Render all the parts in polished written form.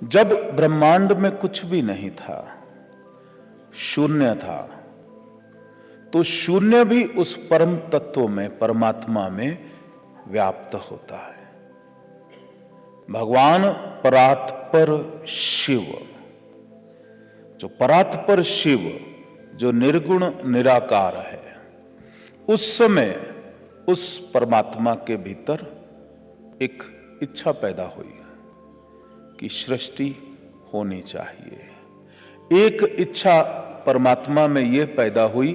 जब ब्रह्मांड में कुछ भी नहीं था, शून्य था, तो शून्य भी उस परम तत्व में, परमात्मा में व्याप्त होता है। भगवान परात्पर शिव, जो परात्पर शिव, जो निर्गुण निराकार है, उस समय उस परमात्मा के भीतर एक इच्छा पैदा हुई कि सृष्टि होनी चाहिए। एक इच्छा परमात्मा में यह पैदा हुई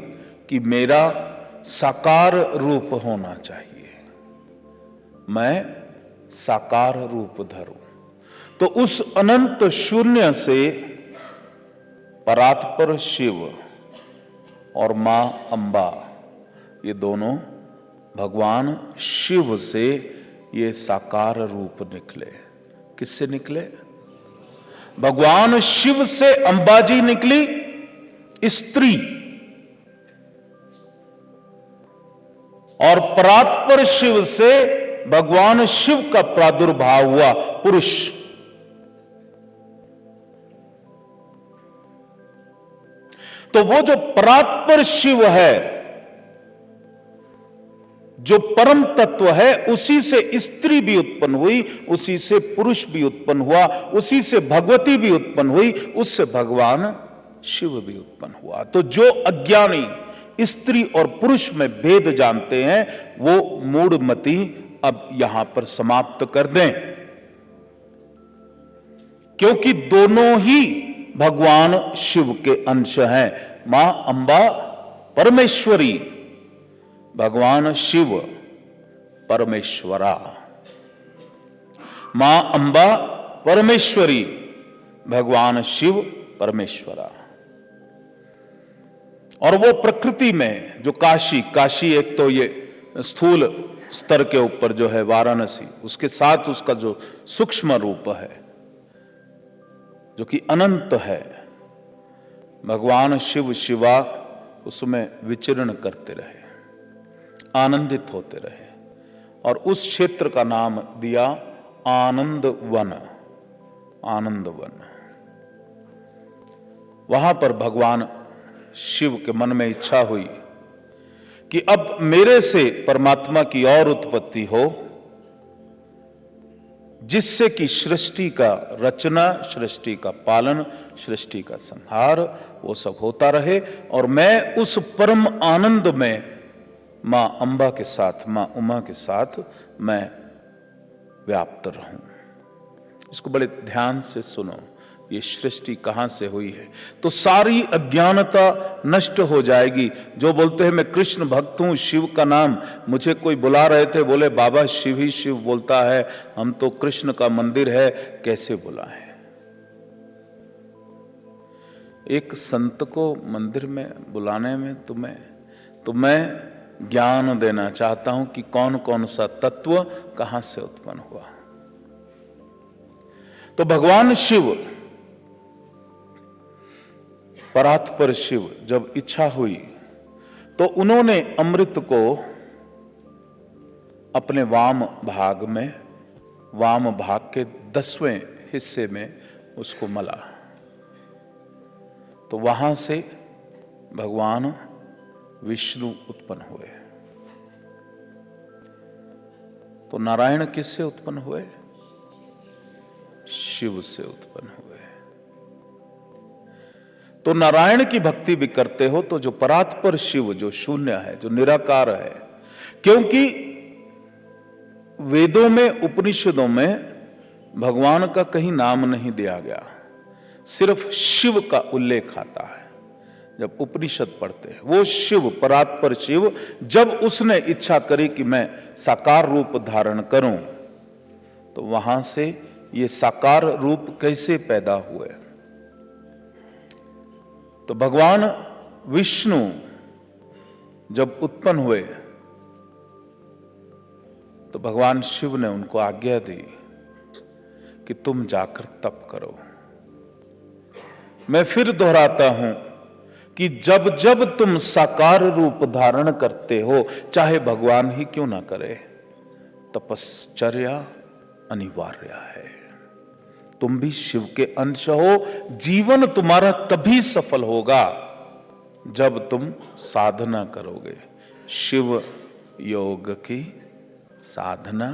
कि मेरा साकार रूप होना चाहिए, मैं साकार रूप धरूं। तो उस अनंत शून्य से परात्पर शिव और मां अंबा, ये दोनों भगवान शिव से ये साकार रूप निकले। किससे निकले? भगवान शिव से अंबाजी निकली, स्त्री, और परात्पर शिव से भगवान शिव का प्रादुर्भाव हुआ, पुरुष। तो वो जो परात्पर शिव है, जो परम तत्व है, उसी से स्त्री भी उत्पन्न हुई, उसी से पुरुष भी उत्पन्न हुआ, उसी से भगवती भी उत्पन्न हुई, उससे भगवान शिव भी उत्पन्न हुआ। तो जो अज्ञानी स्त्री और पुरुष में भेद जानते हैं, वो मूढ़मति अब यहां पर समाप्त कर दें, क्योंकि दोनों ही भगवान शिव के अंश हैं। मां अंबा परमेश्वरी, भगवान शिव परमेश्वरा। मां अंबा परमेश्वरी, भगवान शिव परमेश्वरा। और वो प्रकृति में जो काशी एक तो ये स्थूल स्तर के ऊपर जो है वाराणसी, उसके साथ उसका जो सूक्ष्म रूप है जो कि अनंत है, भगवान शिव शिवा उसमें विचरण करते रहे, आनंदित होते रहे, और उस क्षेत्र का नाम दिया आनंद वन। आनंद वन, वहां पर भगवान शिव के मन में इच्छा हुई कि अब मेरे से परमात्मा की और उत्पत्ति हो, जिससे कि सृष्टि का रचना, सृष्टि का पालन, सृष्टि का संहार, वो सब होता रहे, और मैं उस परम आनंद में मां अंबा के साथ, मां उमा के साथ मैं व्याप्त रहूं। इसको बड़े ध्यान से सुनो, ये सृष्टि कहां से हुई है, तो सारी अज्ञानता नष्ट हो जाएगी। जो बोलते हैं मैं कृष्ण भक्त हूं, शिव का नाम, मुझे कोई बुला रहे थे, बोले बाबा शिव ही शिव बोलता है, हम तो कृष्ण का मंदिर है, कैसे बुला है? एक संत को मंदिर में बुलाने में तो मैं ज्ञान देना चाहता हूं कि कौन कौन सा तत्व कहां से उत्पन्न हुआ। तो भगवान शिव, परात्पर शिव, जब इच्छा हुई तो उन्होंने अमृत को अपने वाम भाग में, वाम भाग के 10वें हिस्से में उसको मला। तो वहां से भगवान विष्णु उत्पन्न हुए। तो नारायण किससे उत्पन्न हुए? शिव से उत्पन्न हुए। तो नारायण की भक्ति भी करते हो तो जो परात्पर शिव, जो शून्य है, जो निराकार है, क्योंकि वेदों में, उपनिषदों में भगवान का कहीं नाम नहीं दिया गया, सिर्फ शिव का उल्लेख आता है। जब उपनिषद पढ़ते हैं, वो शिव, परात्पर शिव, जब उसने इच्छा करी कि मैं साकार रूप धारण करूं, तो वहां से ये साकार रूप कैसे पैदा हुए? तो भगवान विष्णु जब उत्पन्न हुए तो भगवान शिव ने उनको आज्ञा दी कि तुम जाकर तप करो। मैं फिर दोहराता हूं कि जब जब तुम साकार रूप धारण करते हो, चाहे भगवान ही क्यों ना करे, तपश्चर्या अनिवार्य है। तुम भी शिव के अंश हो। जीवन तुम्हारा तभी सफल होगा जब तुम साधना करोगे। शिव योग की साधना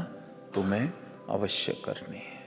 तुम्हें अवश्य करनी है।